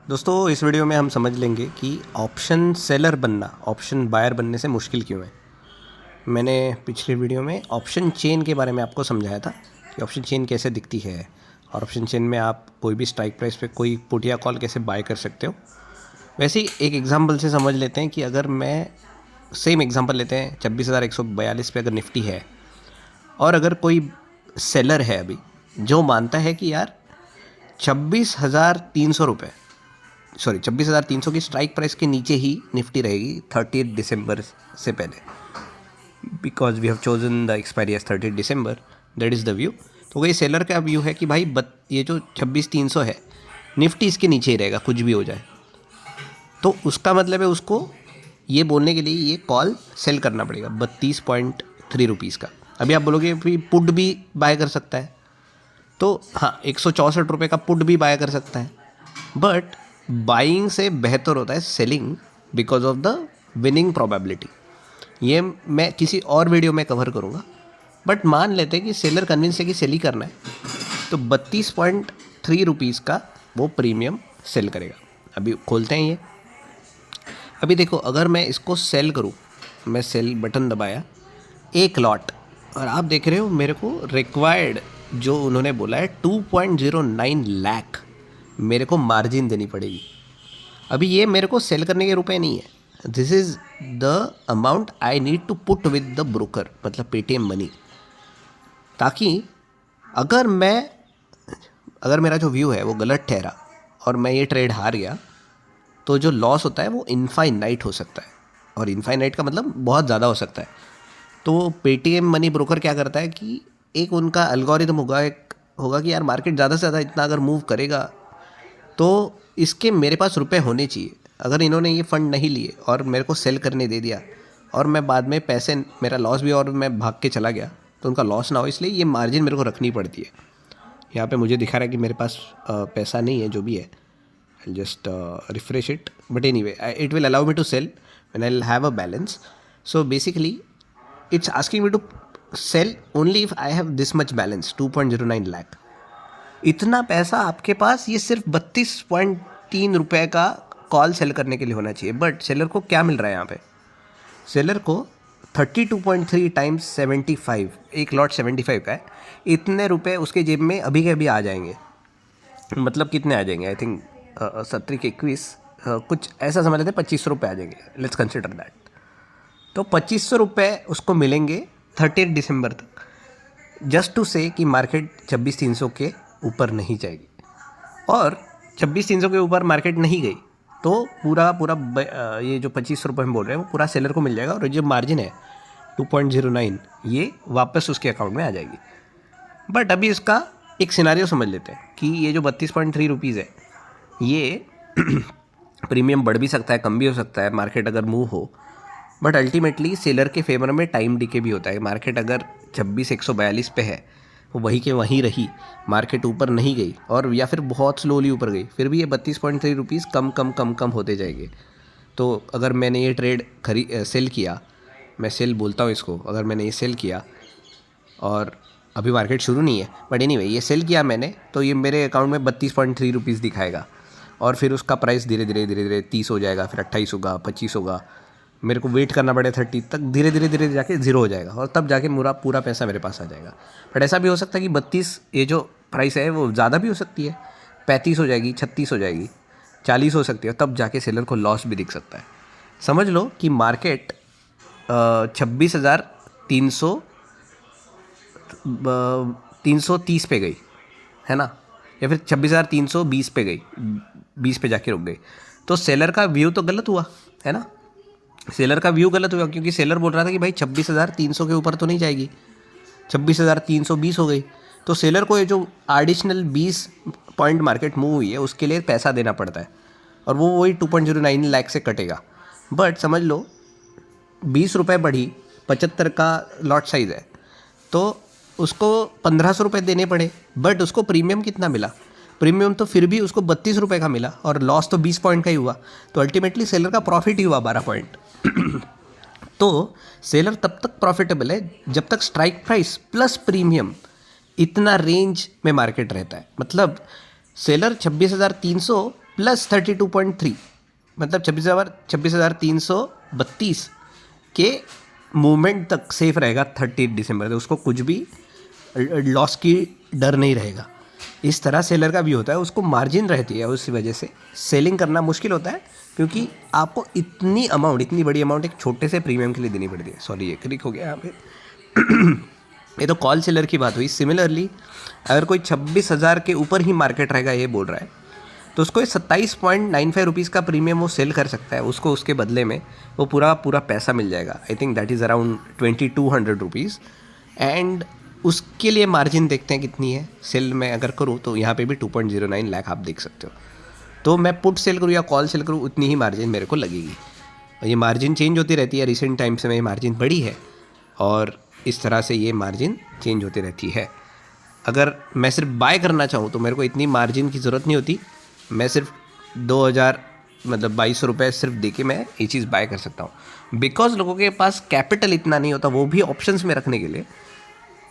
दोस्तों इस वीडियो में हम समझ लेंगे कि ऑप्शन सेलर बनना ऑप्शन बायर बनने से मुश्किल क्यों है। मैंने पिछले वीडियो में ऑप्शन चेन के बारे में आपको समझाया था कि ऑप्शन चेन कैसे दिखती है और ऑप्शन चेन में आप कोई भी स्ट्राइक प्राइस पे कोई पुट या कॉल कैसे बाय कर सकते हो। वैसे ही एक एग्जांपल से समझ लेते हैं कि अगर मैं सेम एग्जांपल लेते हैं 26,142 पे अगर निफ्टी है और अगर कोई सेलर है अभी जो मानता है कि यार 26,300 की स्ट्राइक प्राइस के नीचे ही निफ्टी रहेगी 30 दिसंबर से पहले, because we have chosen the expiry as 30 December, that is the view. तो वही सेलर का व्यू है कि भाई ये जो 26,300 है निफ्टी इसके नीचे ही रहेगा कुछ भी हो जाए। तो उसका मतलब है उसको ये बोलने के लिए ये कॉल सेल करना पड़ेगा 32.3 रुपीज़ का। अभी आप बोलोगे कि पुट भी बाय कर सकता है, तो हाँ 164 का पुट भी बाय कर सकता है, बट बाइंग से बेहतर होता है selling because of the winning probability. ये मैं किसी और वीडियो में कवर करूँगा, बट मान लेते हैं कि सेलर कन्विंस है कि सेल ही करना है, तो 32.3 रुपीज़ का वो प्रीमियम सेल करेगा। अभी खोलते हैं ये। अभी देखो अगर मैं इसको सेल करूँ, मैं सेल बटन दबाया एक लॉट, और आप देख रहे हो मेरे को रिक्वायर्ड जो उन्होंने बोला है 2.09 लाख मेरे को मार्जिन देनी पड़ेगी। अभी ये मेरे को सेल करने के रुपए नहीं है, this is the amount I need to put with the broker, मतलब पेटीएम मनी, ताकि अगर मेरा जो व्यू है वो गलत ठहरा और मैं ये ट्रेड हार गया तो जो लॉस होता है वो इनफाइनाइट हो सकता है, और इनफाइनाइट का मतलब बहुत ज़्यादा हो सकता है। तो पेटीएम मनी ब्रोकर क्या करता है कि एक उनका एल्गोरिदम होगा कि यार मार्केट ज़्यादा से ज़्यादा इतना अगर मूव करेगा तो इसके मेरे पास रुपए होने चाहिए। अगर इन्होंने ये फ़ंड नहीं लिए और मेरे को सेल करने दे दिया और मैं बाद में पैसे मेरा लॉस भी और मैं भाग के चला गया तो उनका लॉस ना हो, इसलिए ये मार्जिन मेरे को रखनी पड़ती है। यहाँ पे मुझे दिखा रहा है कि मेरे पास पैसा नहीं है, जो भी है I just refresh it, but anyway it will allow me to sell when I will have a balance. So basically it's asking me to sell only if I have this much balance 2.09 lakh. इतना पैसा आपके पास ये सिर्फ 32.3 रुपए का call sell करने के लिए होना चाहिए, बट सेलर को क्या मिल रहा है यहाँ पे? सेलर को 32.3 टाइम्स 75, एक लॉट 75 का है, इतने रुपए उसके जेब में अभी के अभी आ जाएंगे। मतलब कितने आ जाएंगे? आई थिंक 17 21 कुछ ऐसा समझ लेते हैं, 2500 रुपये आ जाएंगे, लेट्स कंसिडर दैट। तो 2500 रुपये उसको मिलेंगे 30 दिसंबर तक, जस्ट टू से कि मार्केट 26,300 के ऊपर नहीं जाएगी, और 26,300 के ऊपर मार्केट नहीं गई तो पूरा ये जो 2500 रुपये हम बोल रहे हैं वो पूरा सेलर को मिल जाएगा, और जो मार्जिन है 2.09 ये वापस उसके अकाउंट में आ जाएगी। बट अभी इसका एक सिनारियो समझ लेते हैं कि ये जो 32.3 रुपीज़ है ये प्रीमियम बढ़ भी सकता है, कम भी हो सकता है, मार्केट अगर मूव हो, बट अल्टीमेटली सेलर के फेवर में टाइम डिके भी होता है। मार्केट अगर 26,142 पे है, वहीं के वहीं रही, मार्केट ऊपर नहीं गई और या फिर बहुत स्लोली ऊपर गई, फिर भी ये 32.3 रुपीज़ कम होते जाएंगे। तो अगर मैंने ये ट्रेड सेल किया, मैं सेल बोलता हूँ इसको, अगर मैंने ये सेल किया और अभी मार्केट शुरू नहीं है, बट एनीवे ये सेल किया मैंने, तो ये मेरे अकाउंट में 32.3 रुपीज़ दिखाएगा, और फिर उसका प्राइस धीरे धीरे 30 हो जाएगा, फिर 28 होगा, 25 होगा, मेरे को वेट करना पड़े 30 तक, धीरे धीरे जाके 0 हो जाएगा, और तब जाके पूरा पैसा मेरे पास आ जाएगा। बट ऐसा भी हो सकता है कि 32 ये जो प्राइस है वो ज़्यादा भी हो सकती है, 35 हो जाएगी, 36 हो जाएगी, 40 हो सकती है, तब जाके सेलर को लॉस भी दिख सकता है। समझ लो कि मार्केट 26,330 पे गई है ना, या फिर 26,320 पे गई, 20 पे जाके रुक गई, तो सेलर का व्यू तो गलत हुआ है ना। सेलर का व्यू गलत हुआ क्योंकि सेलर बोल रहा था कि भाई 26,300 के ऊपर तो नहीं जाएगी, 26,320 हो गई, तो सेलर को ये जो एडिशनल 20 पॉइंट मार्केट मूव हुई है उसके लिए पैसा देना पड़ता है, और वो वही 2.09 लाख से कटेगा। बट समझ लो 20 रुपये बढ़ी, 75 का लॉट साइज़ है, तो उसको 1,500 रुपये देने पड़े, बट उसको प्रीमियम कितना मिला? प्रीमियम तो फिर भी उसको 32 रुपये का मिला, और लॉस तो 20 पॉइंट का ही हुआ, तो अल्टीमेटली सेलर का प्रॉफिट ही हुआ 12 पॉइंट। तो सेलर तब तक प्रॉफिटेबल है जब तक स्ट्राइक प्राइस प्लस प्रीमियम इतना रेंज में मार्केट रहता है। मतलब सेलर 26,300 प्लस 32.3 मतलब 26,332 के मूवमेंट तक सेफ रहेगा 30 दिसंबर तक। उसको कुछ भी लॉस की डर नहीं रहेगा। इस तरह सेलर का भी होता है, उसको मार्जिन रहती है, उसी वजह से सेलिंग करना मुश्किल होता है, क्योंकि आपको इतनी बड़ी अमाउंट एक छोटे से प्रीमियम के लिए देनी पड़ती है। सॉरी ये क्लिक हो गया यहाँ पे। ये तो कॉल सेलर की बात हुई। सिमिलरली अगर कोई 26,000 के ऊपर ही मार्केट रहेगा ये बोल रहा है, तो उसको 27.95 रुपीज़ का प्रीमियम वो सेल कर सकता है। उसको उसके बदले में वो पूरा पैसा मिल जाएगा। I think that is around 2200 rupees. And उसके लिए मार्जिन देखते हैं कितनी है। सेल में अगर करूँ तो यहाँ पे भी 2.09 लाख आप देख सकते हो। तो मैं पुट सेल करूँ या कॉल सेल करूँ उतनी ही मार्जिन मेरे को लगेगी। और ये मार्जिन चेंज होती रहती है। रिसेंट टाइम से मेरी मार्जिन बढ़ी है और इस तरह से ये मार्जिन चेंज होती रहती है। अगर मैं सिर्फ बाय करना चाहूँ तो मेरे को इतनी मार्जिन की ज़रूरत नहीं होती। मैं सिर्फ 2000 मतलब 2200 रुपये सिर्फ दे के मैं ये चीज़ बाय कर सकता हूँ। बिकॉज लोगों के पास कैपिटल इतना नहीं होता, वो भी ऑप्शंस में रखने के लिए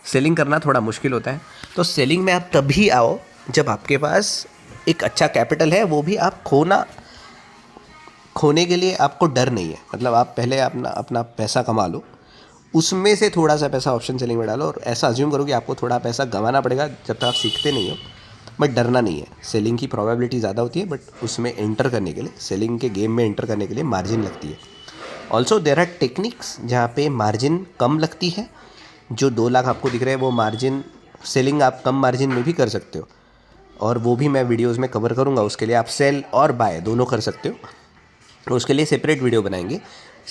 सेलिंग करना थोड़ा मुश्किल होता है। तो सेलिंग में आप तभी आओ जब आपके पास एक अच्छा कैपिटल है, वो भी आप खोने के लिए आपको डर नहीं है। मतलब आप पहले अपना पैसा कमा लो, उसमें से थोड़ा सा पैसा ऑप्शन सेलिंग में डालो और ऐसा अज्यूम करो कि आपको थोड़ा पैसा गंवाना पड़ेगा जब तक आप सीखते नहीं हो। बट डरना नहीं है। सेलिंग की प्रोबेबिलिटी ज़्यादा होती है, बट उसमें एंटर करने के लिए, सेलिंग के गेम में एंटर करने के लिए मार्जिन लगती है। ऑल्सो देर आर टेक्निक्स जहाँ पे मार्जिन कम लगती है। जो 2 लाख आपको दिख रहे हैं वो मार्जिन सेलिंग आप कम मार्जिन में भी कर सकते हो, और वो भी मैं वीडियोज़ में कवर करूँगा। उसके लिए आप सेल और बाय दोनों कर सकते हो, तो उसके लिए सेपरेट वीडियो बनाएंगे।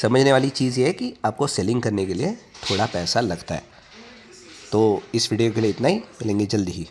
समझने वाली चीज़ ये है कि आपको सेलिंग करने के लिए थोड़ा पैसा लगता है। तो इस वीडियो के लिए इतना ही, मिलेंगे जल्दी ही।